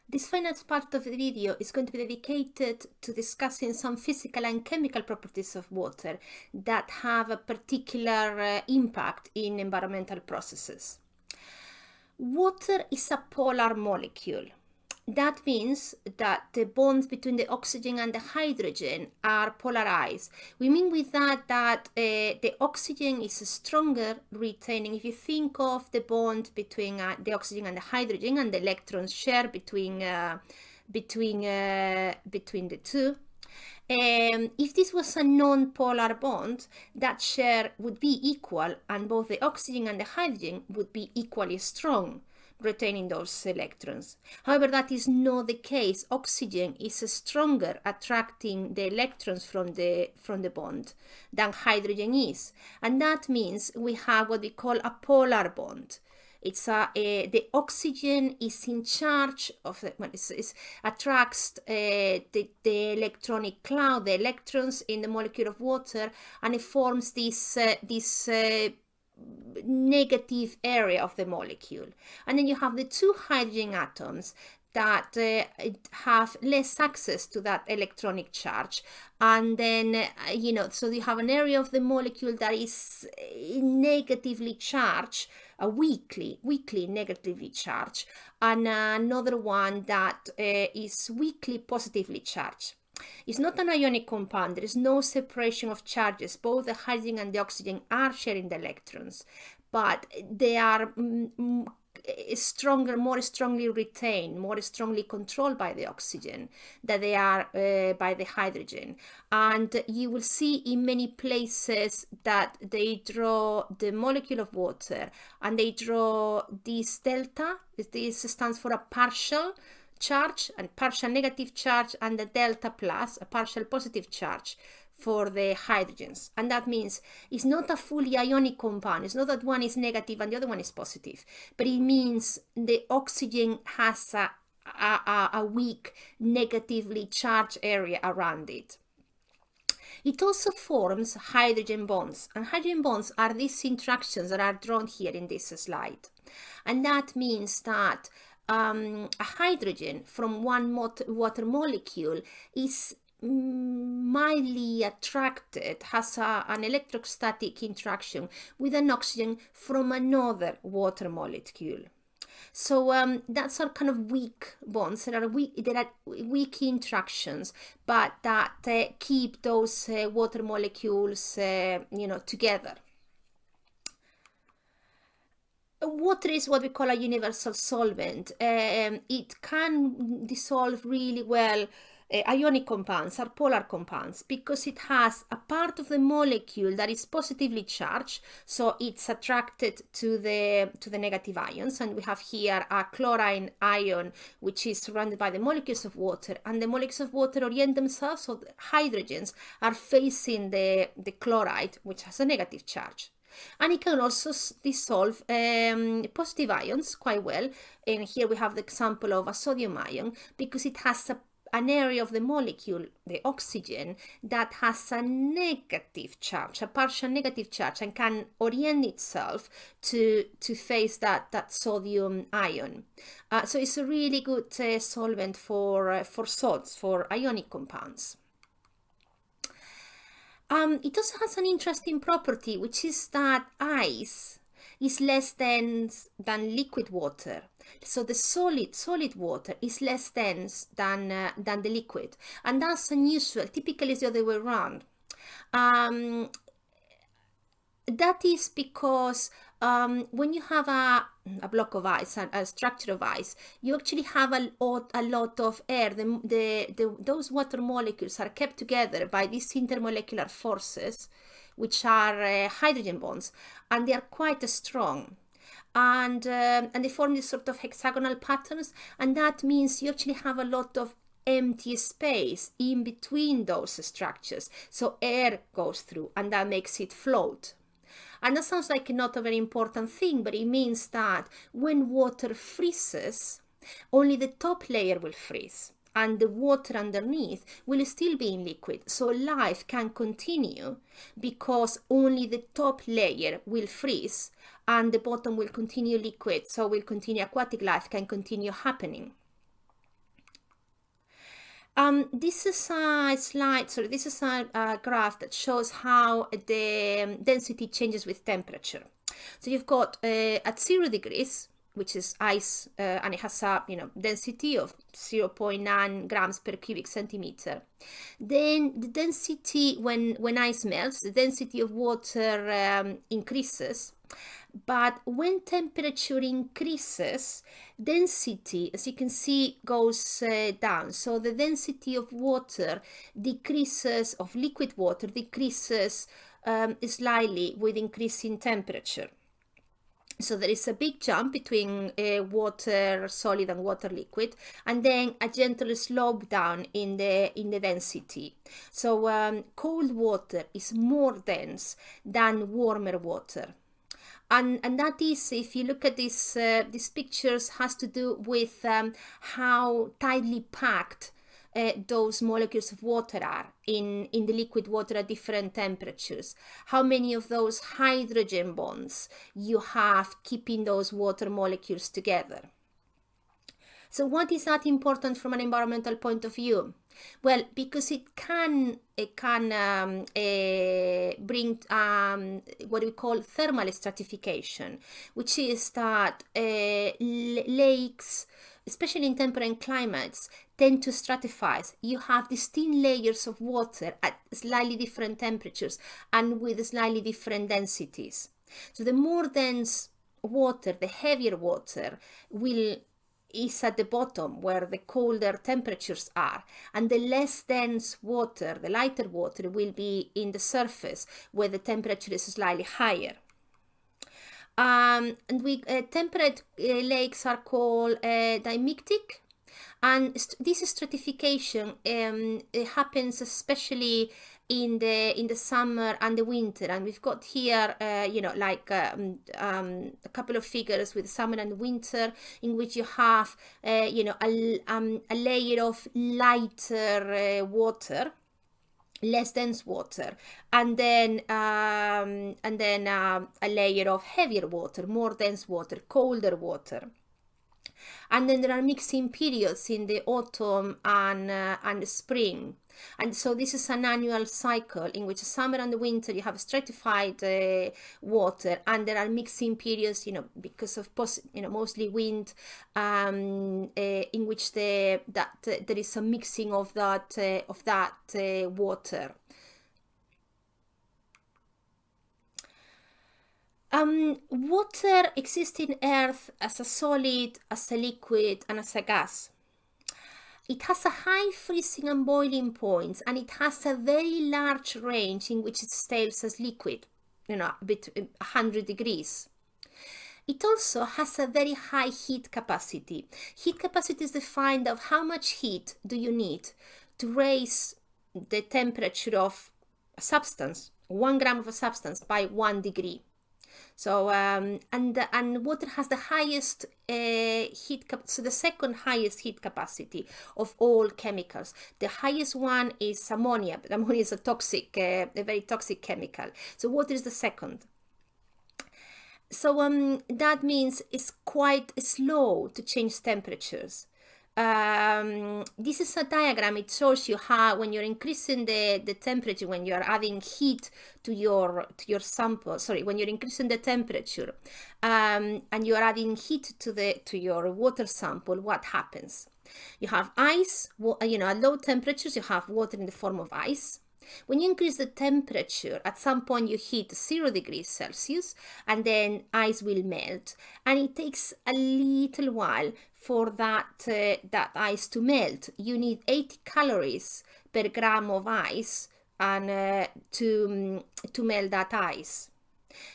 This final part of the video is going to be dedicated to discussing some physical and chemical properties of water that have a particular impact in environmental processes. Water is a polar molecule. That means that the bonds between the oxygen and the hydrogen are polarized. We mean with that the oxygen is stronger retaining. If you think of the bond between the oxygen and the hydrogen and the electrons share between the two, if this was a non-polar bond, that share would be equal and both the oxygen and the hydrogen would be equally strong, retaining those electrons. However, that is not the case. Oxygen is stronger attracting the electrons from the bond than hydrogen is. And that means we have what we call a polar bond. It's the oxygen is in charge of attracts the electronic cloud, the electrons in the molecule of water, and it forms this negative area of the molecule. And then you have the two hydrogen atoms that have less access to that electronic charge, and then so you have an area of the molecule that is negatively charged, weakly negatively charged, and another one that is weakly positively charged. It's not an ionic compound. There is no separation of charges. Both the hydrogen and the oxygen are sharing the electrons, but they are more strongly retained, more strongly controlled by the oxygen than they are by the hydrogen. And you will see in many places that they draw the molecule of water and they draw this delta. This stands for a partial charge and partial negative charge, and the delta plus a partial positive charge for the hydrogens. And that means it's not a fully ionic compound. It's not that one is negative and the other one is positive, but it means the oxygen has a weak negatively charged area around it. It also forms hydrogen bonds, and hydrogen bonds are these interactions that are drawn here in this slide. And that means that a hydrogen from one water molecule is mildly attracted, has an electrostatic interaction with an oxygen from another water molecule. So that's our kind of weak bonds. There are weak interactions, but that keep those water molecules together. Water is what we call a universal solvent. It can dissolve really well ionic compounds or polar compounds because it has a part of the molecule that is positively charged, so it's attracted to the negative ions. And we have here a chlorine ion which is surrounded by the molecules of water, and the molecules of water orient themselves, so the hydrogens are facing the chloride, which has a negative charge. And it can also dissolve positive ions quite well. And here we have the example of a sodium ion because it has an area of the molecule, the oxygen, that has a negative charge, a partial negative charge, and can orient itself to face that sodium ion. So it's a really good solvent for salts, for ionic compounds. It also has an interesting property, which is that ice is less dense than liquid water. So the solid water is less dense than the liquid, and that's unusual. Typically, it's the other way around. That is because when you have a block of ice, a structure of ice, you actually have a lot of air. Those water molecules are kept together by these intermolecular forces, which are hydrogen bonds, and they are quite strong. And they form these sort of hexagonal patterns, and that means you actually have a lot of empty space in between those structures. So air goes through, and that makes it float. And that sounds like not a very important thing, but it means that when water freezes, only the top layer will freeze and the water underneath will still be in liquid. So life can continue because only the top layer will freeze and the bottom will continue liquid. So will continue, aquatic life can continue happening. This is a slide, sorry, this is a graph that shows how the density changes with temperature. So you've got at 0 degrees, which is ice, and it has a density of 0.9 grams per cubic centimeter. Then the density, when ice melts, the density of water increases. But when temperature increases, density, as you can see, goes down. So the density of water decreases, of liquid water decreases slightly with increasing temperature. So there is a big jump between water solid and water liquid, and then a gentle slope down in the density. So cold water is more dense than warmer water. And that is, if you look at these pictures, has to do with how tightly packed those molecules of water are in the liquid water at different temperatures. How many of those hydrogen bonds you have keeping those water molecules together. So what is that important from an environmental point of view? Well, because it can bring what we call thermal stratification, which is that lakes, especially in temperate climates, tend to stratify. You have these thin layers of water at slightly different temperatures and with slightly different densities. So the more dense water, the heavier water is at the bottom where the colder temperatures are, and the less dense water, the lighter water, will be in the surface where the temperature is slightly higher. And temperate lakes are called dimictic, and this stratification happens especially in the summer and the winter. And we've got here a couple of figures with summer and winter, in which you have a layer of lighter water, less dense water, and then a layer of heavier water, more dense water, colder water. And then there are mixing periods in the autumn and the spring. And so this is an annual cycle in which the summer and the winter you have stratified water, and there are mixing periods, because of mostly wind, in which there is a mixing of that water. Water exists in Earth as a solid, as a liquid, and as a gas. It has a high freezing and boiling points, and it has a very large range in which it stays as liquid, between 100 degrees. It also has a very high heat capacity. Heat capacity is defined of how much heat do you need to raise the temperature of a substance, 1 gram of a substance, by 1 degree. So and water has the highest so the second highest heat capacity of all chemicals. The highest one is ammonia, but ammonia is a very toxic chemical. So water is the second. So that means it's quite slow to change temperatures. This is a diagram. It shows you how, when you're increasing the temperature, when you're adding heat to your sample, when you're increasing the temperature and you're adding heat to your water sample, what happens? You have ice. At low temperatures you have water in the form of ice. When you increase the temperature, at some point you hit 0 degrees Celsius, and then ice will melt, and it takes a little while for that ice to melt. You need 80 calories per gram of ice and to melt that ice.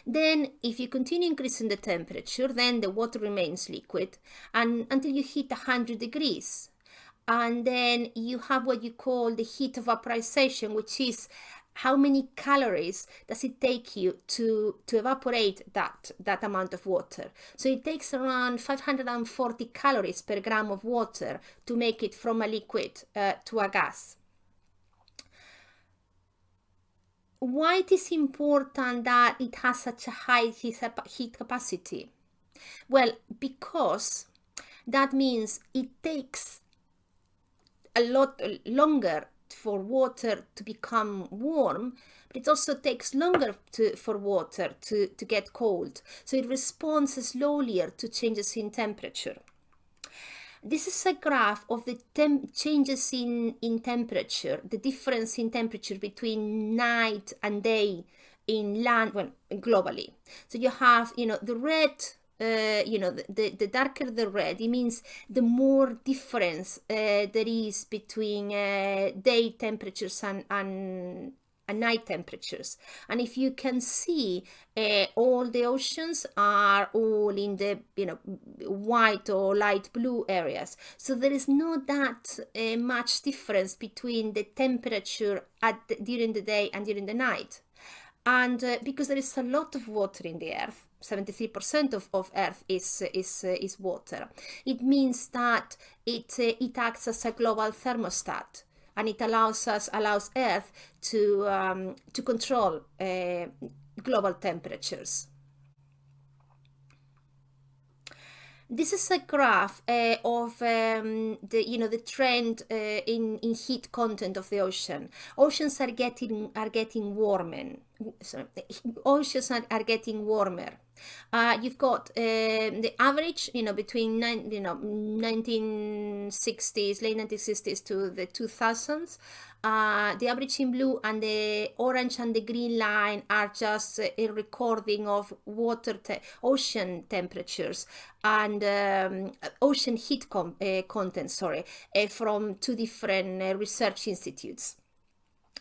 Then if you continue increasing the temperature, then the water remains liquid and until you hit 100 degrees. And then you have what you call the heat of vaporization, which is how many calories does it take you to evaporate that amount of water. So it takes around 540 calories per gram of water to make it from a liquid to a gas. Why it is important that it has such a high heat capacity? Well, because that means it takes a lot longer for water to become warm, but it also takes longer for water to get cold. So it responds slowly to changes in temperature. This is a graph of the changes in temperature, the difference in temperature between night and day in land, well, globally. So you have, the red, the darker the red, it means the more difference there is between day temperatures and night temperatures. And if you can see, all the oceans are all in the white or light blue areas, so there is not that much difference between the temperature during the day and during the night. And because there is a lot of water in the earth, 73% of earth is water, it means that it acts as a global thermostat, and it allows Earth to control global temperatures. This is a graph of the trend in heat content of the ocean. Oceans are getting warmer. Sorry, oceans are getting warmer. You've got the average, between 1960s, late 1960s to the 2000s. The average in blue, and the orange and the green line are just a recording of ocean temperatures and ocean heat content, from two different research institutes.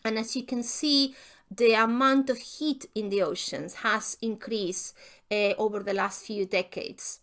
And as you can see, the amount of heat in the oceans has increased over the last few decades.